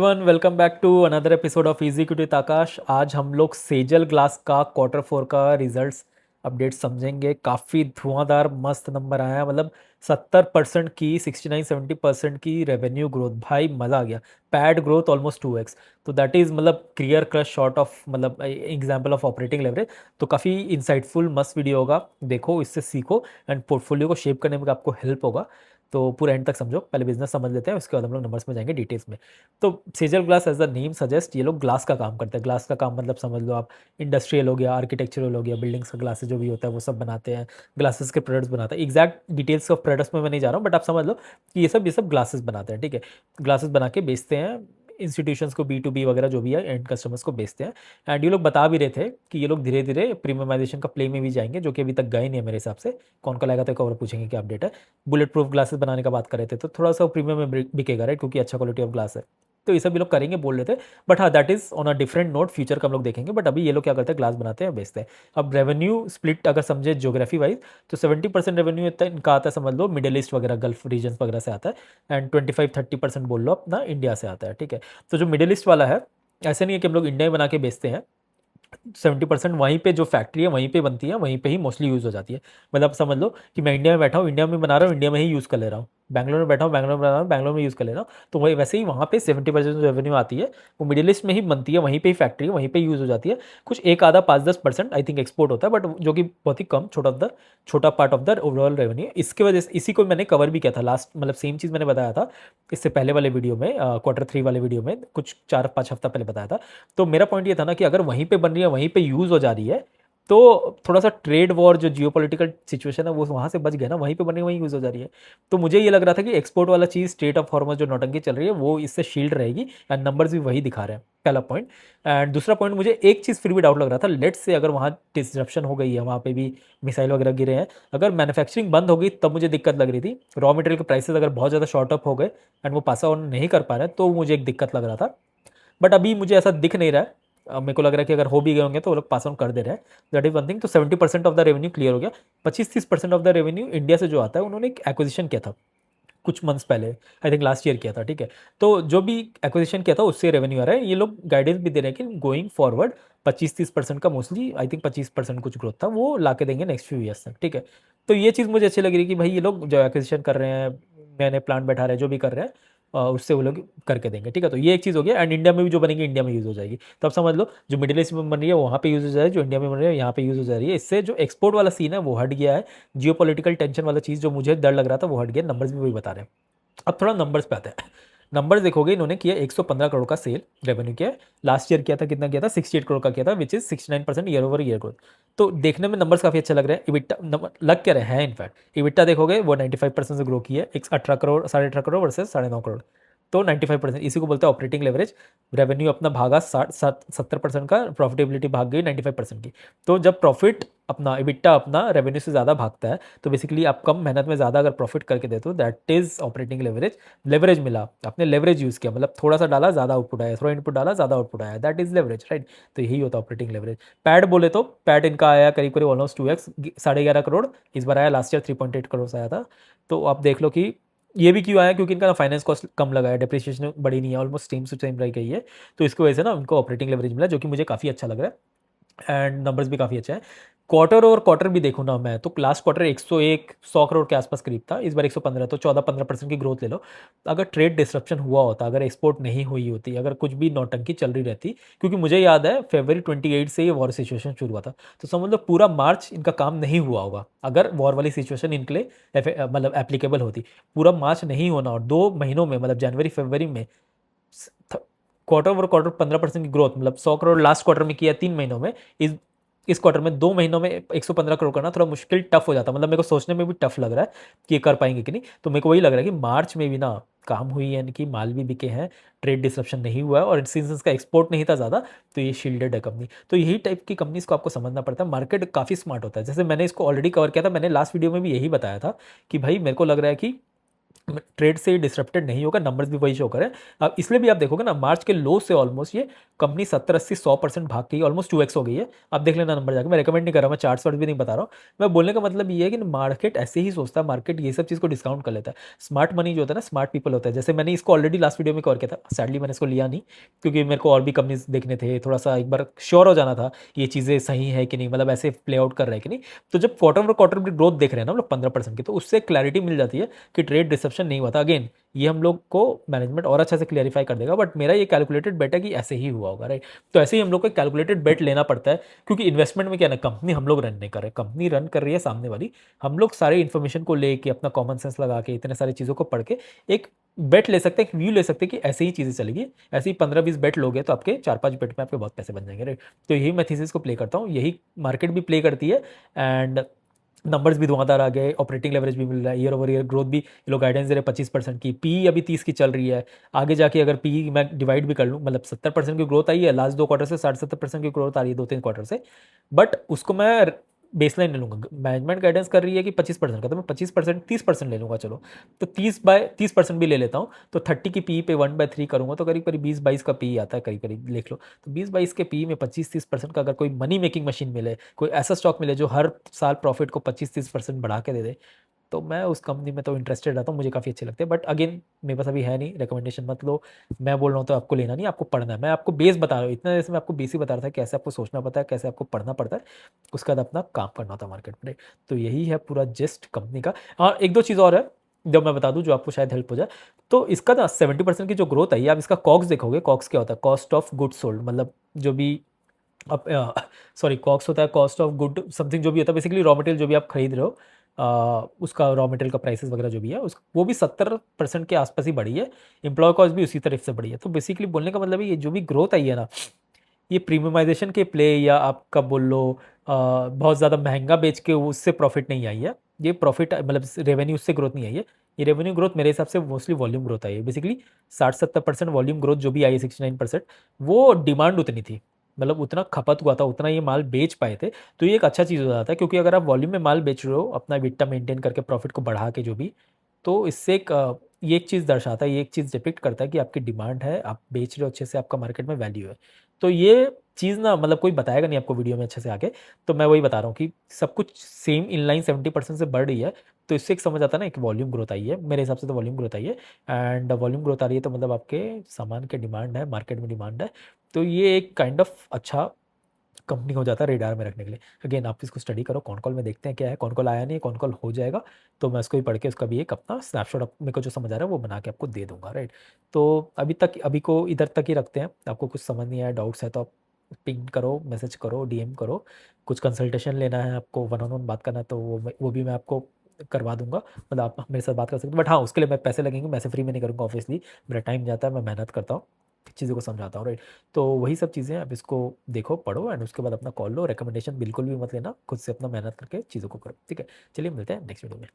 Everyone welcome back to another episode of easy with Akash. आज हम लोग सेजल ग्लास का क्वार्टर 4 का रिजल्ट्स अपडेट समझेंगे। काफ़ी धुआंधार मस्त नंबर आया, मतलब 70% की 69-70% की रेवेन्यू ग्रोथ। भाई मज़ा आ गया। Pad growth almost 2x। तो दैट इज़ मतलब क्लियर कट शॉर्ट ऑफ मतलब एग्जांपल ऑफ ऑपरेटिंग लेवरेज। तो काफ़ी इंसाइटफुल मस्त वीडियो होगा, देखो इससे सीखो एंड पोर्टफोलियो को शेप करने में आपको हेल्प होगा। तो पूरा एंड तक समझो। पहले बिजनेस समझ लेते हैं, उसके बाद हम लोग नंबर्स में जाएंगे डिटेल्स में। तो सेजल glass as the name suggest, ये लोग ग्लास का काम करते हैं। ग्लास का काम मतलब समझ लो आप, इंडस्ट्रियल हो गया, आर्किटेक्चरल हो गया, बिल्डिंग्स का ग्लासेस जो भी होता है वो सब बनाते हैं। ग्लासेस के प्रोडक्ट्स बनाते हैं। एग्जैक्ट डिटेल्स ऑफ प्रोडक्ट्स में मैं नहीं जा रहा हूँ, बट आप समझ लो कि ये सब ग्लासेस बनाते हैं। ठीक है, ग्लासेस बना के बेचते हैं इंस्टीट्यूशंस को, B2B वगैरह जो भी है एंड कस्टमर्स को बेचते हैं। एंड ये लोग बता भी रहे थे कि ये लोग धीरे धीरे प्रीमियमाइजेशन का प्ले में भी जाएंगे, जो कि अभी तक गए नहीं है मेरे हिसाब से। कौन का लाएगा तो एक और पूछेंगे क्या अपडेट है। बुलेट प्रूफ ग्लासेस बनाने का बात कर रहे थे, तो थोड़ा सा प्रीमियम में बिकेगा राइट, क्योंकि अच्छा क्वालिटी ऑफ ग्लास है। तो ये सब ये लोग करेंगे बोल रहे थे। बट हाँ, that is on a different note, future का हम लोग देखेंगे। बट अभी ये लोग क्या करते हैं, ग्लास बनाते हैं बेचते हैं। अब रेवेन्यू स्प्लिट अगर समझे ज्योग्राफी वाइज, तो 70% रेवेन्यू इतना इनका आता है, समझ लो मिडिल ईस्ट वगैरह, गल्फ रीजन वगैरह से आता है। एंड 25-30% बोल लो अपना इंडिया से आता है। ठीक है, तो जो मिडिल ईस्ट वाला है, ऐसे नहीं है कि हम लोग इंडिया में बना के बेचते हैं। 70% वहीं पे जो फैक्ट्री है वहीं पे बनती है, वहीं पे ही मोस्टली यूज़ हो जाती है। मतलब समझ लो कि मैं इंडिया में बैठा हूँ, इंडिया में बना रहा हूँ, इंडिया में ही यूज़ कर ले रहा हूँ। बैंगलोर में बैठा हूँ, बैंगलोर में बना रहा हूँ, बैंगलोर में यूज़ कर ले रहा हूँ। तो वही वैसे ही वहाँ पे 70% जो रेवेन्यू आती है वो मिडिल ईस्ट में ही बनती है, वहीं पे ही फैक्ट्री है, वहीं पे यूज़ हो जाती है। कुछ एक आधा 5-10% आई थिंक एक्सपोर्ट होता है, बट जो कि बहुत ही कम, छोटा part of the overall revenue. इसके वजह से इसी को मैंने कवर भी किया था लास्ट, मतलब सेम चीज़ मैंने बताया था इससे पहले वाले वीडियो में, क्वार्टर 3 वाले वीडियो में, कुछ 4-5 हफ्ता पहले बताया था। तो मेरा पॉइंट ये था ना कि अगर वहीं पे बन रही है, वहीं पे यूज़ हो जा रही है, तो थोड़ा सा ट्रेड वॉर जो जियोपॉलिटिकल सिचुएशन है वो वहाँ से बच गया ना, वहीं पे बनी वहीं यूज़ हो जा रही है। तो मुझे ये लग रहा था कि एक्सपोर्ट वाला चीज़, स्टेट ऑफ हॉर्मस जो नौटंकी चल रही है, वो इससे शील्ड रहेगी एंड नंबर्स भी वही दिखा रहे हैं। पहला पॉइंट। एंड दूसरा पॉइंट, मुझे एक चीज़ फिर भी डाउट लग रहा था, लेट्स से अगर वहाँ डिसरप्शन हो गई है, वहाँ पे भी मिसाइल वगैरह गिरे हैं, अगर मैन्युफैक्चरिंग बंद हो गई तब मुझे दिक्कत लग रही थी। रॉ मटेरियल के प्राइसेस अगर बहुत ज़्यादा शॉर्ट अप हो गए एंड वो पास ऑन नहीं कर पा रहे हैं, तो मुझे एक दिक्कत लग रहा था। बट अभी मुझे ऐसा दिख नहीं रहा है। मेरे को लग रहा है कि अगर हो भी गए होंगे तो वो लोग पास ऑन कर दे रहे हैं। That is one thing. तो 70% ऑफ द रेवेन्यू क्लियर हो गया। 25-30% ऑफ द रेवेन्यू इंडिया से जो आता है, उन्होंने एक एक्विजिशन किया था कुछ मंथ्स पहले, आई थिंक लास्ट ईयर किया था। ठीक है, तो जो भी एक्विजिशन किया था उससे रेवेन्यू आ रहा है। ये लोग गाइडेंस भी दे रहे हैं कि गोइंग फॉरवर्ड 25-30% का, मोस्टली आई थिंक 25% कुछ ग्रोथ था, वो ला के देंगे नेक्स्ट फ्यू ईयर्स तक। ठीक है, तो ये चीज़ मुझे अच्छी लग रही है कि भाई ये लोग जो एक्विजिशन कर रहे हैं, नए नए प्लांट बैठा रहे हैं, जो भी कर रहे हैं, उससे वो लोग करके देंगे। ठीक है, तो ये एक चीज़ हो गया। एंड इंडिया में भी जो बनेगी इंडिया में यूज़ हो जाएगी। तो आप समझ लो, जो मिडिल ईस्ट में बन रही है वहाँ पे यूज़ हो जाएगी, जो इंडिया में बन रही है यहाँ पे यूज़ हो जा रही है। इससे जो एक्सपोर्ट वाला सीन है वो हट गया है। जियोपॉलिटिकल टेंशन वाला चीज़ जो मुझे डर लग रहा था वो हट गया। नंबर्स भी वही बता रहे हैं। अब थोड़ा नंबर्स पे आते हैं। नंबर्स देखोगे, इन्होंने किया 115 करोड़ का सेल रेवेन्यू किया। लास्ट ईयर किया था, कितना किया था, 68 करोड़ का किया था, which is 69% year over year growth. तो देखने में नंबर्स काफ़ी अच्छा लग रहा है। इबिट्टा लग क्या रहे हैं, इनफैक्ट इबिट्टा देखोगे वो 95% से ग्रो किया है। 18 करोड़, 18.5 करोड़ वर्सेज 9.5 करोड़। तो 95%, इसी को बोलते हैं ऑपरेटिंग लेवरेज। रेवेन्यू अपना भागा 70% का, प्रॉफिटेबिलिटी भाग गई 95% की। तो जब प्रॉफिट अपना, इबिट्टा अपना रेवेन्यू से ज़्यादा भागता है, तो बेसिकली आप कम मेहनत में ज़्यादा अगर प्रॉफिट करके देते हो, that is operating leverage. Leverage मिला, आपने लेवरेज यूज़ किया, मतलब थोड़ा सा डाला ज़्यादा आउटपुट आया, थोड़ा इनपुट डाला ज़्यादा आउटपुट आया, दैट इज लेवरेज राइट। तो यही होता है ऑपरेटिंग लेवरेज। पैड बोले तो पैड इनका आया करीब करीब ऑलमोस्ट 2x, 11.5 करोड़ इस बार आया, लास्ट ईयर 3.8 करोड़ से आया था। तो आप देख लो कि ये भी क्यों आया, क्योंकि इनका फाइनेंस कॉस्ट कम लगा है, डिप्रिसिएशन बड़ी नहीं है, ऑलमोस्ट सेम टू सेम रह गई है। तो इसकी वजह से ना उनको ऑपरेटिंग लेवरेज मिला, जो कि मुझे काफ़ी अच्छा लग रहा है। एंड नंबर्स भी काफ़ी अच्छा है। क्वार्टर और क्वार्टर भी देखूँ ना मैं, तो लास्ट क्वार्टर 101 100 करोड़ के आसपास करीब था, इस बार 115, तो 14-15% की ग्रोथ ले लो। अगर ट्रेड डिसरप्शन हुआ होता, अगर एक्सपोर्ट नहीं हुई होती, अगर कुछ भी नौटंकी चल रही रहती, क्योंकि मुझे याद है फरवरी 28 से ये वॉर सिचुएशन शुरू हुआ था, तो समझ लो पूरा मार्च इनका काम नहीं हुआ होगा अगर वॉर वाली सिचुएशन इनके लिए मतलब एप्लीकेबल होती। पूरा मार्च नहीं होना, और 2 महीनों में, मतलब जनवरी फरवरी में क्वार्टर ओवर क्वार्टर 15% की ग्रोथ, मतलब 100 करोड़ लास्ट क्वार्टर में किया 3 महीनों में। इस क्वार्टर में 2 महीनों में 115 करोड़ करना थोड़ा मुश्किल, टफ हो जाता, मतलब मेरे को सोचने में भी टफ लग रहा है कि ये कर पाएंगे कि नहीं। तो मेरे को वही लग रहा है कि मार्च में भी ना काम हुई है, यानी कि माल भी बिके हैं, ट्रेड डिसरप्शन नहीं हुआ है, और सिंस का एक्सपोर्ट नहीं था ज़्यादा, तो ये शील्डेड है कंपनी। तो यही टाइप की कंपनीज को आपको समझना पड़ता है। मार्केट काफ़ी स्मार्ट होता है, जैसे मैंने इसको ऑलरेडी कवर किया था, मैंने लास्ट वीडियो में भी यही बताया था कि भाई मेरे को लग रहा है कि ट्रेड से डिसरप्टेड नहीं होगा, नंबर्स भी वही शो करें। अब इसलिए भी आप देखोगे ना, मार्च के लो से ऑलमोस्ट ये कंपनी 70-80-100% भाग गई, ऑलमोस्ट 2x हो गई है। आप देख लेना नंबर जाके, मैं रिकमेंड नहीं कर रहा, मैं चार्ट्स वार्ट भी नहीं बता रहा हूँ। मैं बोलने का मतलब ये है कि मार्केट ऐसे ही सोचता है, मार्केट ये सब चीज़ को डिस्काउंट कर लेता है। स्मार्ट मनी जो होता है ना, स्मार्ट पीपल होता है। जैसे मैंने इसको ऑलरेडी लास्ट वीडियो में कवर किया था, सैडली मैंने इसको लिया नहीं क्योंकि मेरे को और भी कंपनीज देखने थे, थोड़ा सा एक बार श्योर हो जाना था ये चीज़ें सही है कि नहीं, मतलब ऐसे प्ले आउट कर रहे हैं कि नहीं। तो जब क्वार्टर ग्रोथ देख रहे हैं ना हम लोग 15% की, तो उससे क्लैरिटी मिल जाती है कि ट्रेड डिसेप्शन नहीं हुआ था। अगेन ये हम लोग को मैनेजमेंट और अच्छा से क्लियरिफाई कर देगा, बट मेरा ये कैलकुलेटेड बेट है कि ऐसे ही हुआ होगा, राइट। तो ऐसे ही हम लोग को कैलकुलेटेड बेट लेना पड़ता है, क्योंकि इन्वेस्टमेंट में क्या ना, कंपनी हम लोग रन नहीं कर रहे, कंपनी रन कर रही है सामने वाली। हम लोग सारे इन्फॉर्मेशन को लेके, अपना कॉमन सेंस लगा के, इतने सारी चीज़ों को पढ़ के एक बेट ले सकते हैं, एक व्यू ले सकते हैं कि ऐसे ही चीज़ें चलेगी। ऐसे ही 15-20 बेट लोगे तो आपके 4-5 बेट में आपके बहुत पैसे बन जाएंगे, राइट। तो यही मैं थीसिस को प्ले करता हूँ, यही मार्केट भी प्ले करती है। एंड नंबर्स भी धुआंधार आ गए, ऑपरेटिंग लेवरेज भी मिल रहा है, ईयर ओवर ईयर ग्रोथ भी ये लोग गाइडेंस दे रहे 25% की, पी अभी 30 की चल रही है। आगे जाके अगर पी मैं डिवाइड भी कर लूँ, मतलब 70% की ग्रोथ आई है लास्ट 2 क्वार्टर से, 60-70% की ग्रोथ आ रही है 2-3 क्वार्टर से। बट उसको मैं बेसलाइन ले लूँगा, मैनेजमेंट गाइडेंस कर रही है कि 25% का, तो मैं 25% 30% ले लूँगा, चलो। तो 30% भी ले लेता हूँ, तो 30 की पी पे 1/3 करूँगा तो करीब करीब 20-22 का पी आता है, करीब करीब लिख लो। तो 20-22 के पी में 25-30% का अगर कोई मनी मेकिंग मशीन मिले, कोई ऐसा स्टॉक मिले जो हर साल प्रॉफिट को 25-30% बढ़ा के दे दे, तो मैं उस कंपनी में तो इंटरेस्टेड रहता हूँ, मुझे काफ़ी अच्छे लगते हैं। बट अगेन मेरे पास अभी है नहीं, रिकमेंडेशन मत लो। मैं बोल रहा हूँ तो आपको लेना नहीं, आपको पढ़ना है। मैं आपको बेस बता रहा हूँ, इतना जैसे मैं आपको बेस ही बता रहा था कैसे आपको सोचना पड़ता है, कैसे आपको पढ़ना पड़ता है, उसके बाद अपना काम करना होता है मार्केट में। तो यही है पूरा जिस्ट कंपनी का। हाँ, एक दो चीज़ और है जब मैं बता दूं जो आपको शायद हेल्प हो जाए। तो इसका ना 70% की जो ग्रोथ है, आप इसका कॉक्स देखोगे, कॉक्स क्या होता है, कॉस्ट ऑफ गुड सोल्ड, मतलब जो भी अब सॉरी, कॉक्स होता है कॉस्ट ऑफ गुड समथिंग, जो भी होता है बेसिकली रॉ मटेरियल जो भी आप खरीद रहे हो, उसका रॉ मटेरियल का प्राइसेस वगैरह जो भी है उस वो भी 70% के आसपास ही बढ़ी है। एम्प्लॉय कॉस्ट भी उसी तरफ से बढ़ी है। तो बेसिकली बोलने का मतलब है ये जो भी ग्रोथ आई है ना, ये प्रीमियमाइजेशन के प्ले, या आपका बोल लो बहुत ज़्यादा महंगा बेच के उससे प्रॉफिट नहीं आई है। ये प्रॉफिट मतलब रेवेन्यू उससे ग्रोथ नहीं आई है। ये रेवेन्यू ग्रोथ मेरे हिसाब से मोस्टली वॉल्यूम ग्रोथ आई है। बेसिकली 60-70% वॉल्यूम ग्रोथ जो भी आई है, 69%, वो डिमांड उतनी थी, मतलब उतना खपत हुआ था, उतना ये माल बेच पाए थे। तो ये एक अच्छा चीज़ हो जाता है, क्योंकि अगर आप वॉल्यूम में माल बेच रहे हो अपना बिट्टा मेंटेन करके, प्रॉफिट को बढ़ा के जो भी, तो इससे एक ये एक चीज़ दर्शाता है, ये एक चीज़ डिपिक्ट करता है कि आपकी डिमांड है, आप बेच रहे हो अच्छे से, आपका मार्केट में वैल्यू है। तो ये चीज़ ना, मतलब कोई बताएगा नहीं आपको वीडियो में अच्छे से आगे। तो मैं वही बता रहा हूँ कि सब कुछ सेम इन लाइन 70% से बढ़ रही है। तो इससे एक समझ आता है ना, एक वॉल्यूम ग्रोथ आई है, मेरे हिसाब से तो वॉल्यूम ग्रोथ आई है। एंड वॉल्यूम ग्रोथ आ रही है तो मतलब आपके सामान के डिमांड है, मार्केट में डिमांड है। तो ये एक काइंड ऑफ अच्छा कंपनी हो जाता है रेडार में रखने के लिए। अगेन आप इसको स्टडी करो, कौन कॉल में देखते हैं क्या है, कौन कॉल आया नहीं है, कौन कॉल हो जाएगा। तो मैं उसको भी पढ़ के उसका भी एक अपना स्नैपशॉट मेरे को जो समझ आ रहा है वो बना के आपको दे दूंगा, राइट। तो अभी को इधर तक ही रखते हैं। आपको कुछ समझ नहीं आया, डाउट्स है तो आप पिंग करो, मैसेज करो, डीएम करो। कुछ कंसल्टेशन लेना है आपको, वन ऑन वन बात करना है, तो वो भी मैं आपको करवा दूंगा, मतलब आप मेरे साथ बात कर सकते हो। बट हाँ, उसके लिए मैं पैसे लगेंगे, मैं फ्री में नहीं करूँगा ऑब्वियसली, मेरा टाइम जाता है, मैं मेहनत करता हूँ, चीज़ों को समझाता हूँ, राइट। तो वही सब चीज़ें आप इसको देखो, पढ़ो, एंड उसके बाद अपना कॉल लो। रिकमेंडेशन बिल्कुल भी मत लेना, खुद से अपना मेहनत करके चीज़ों को करो, ठीक है। चलिए मिलते हैं नेक्स्ट वीडियो में।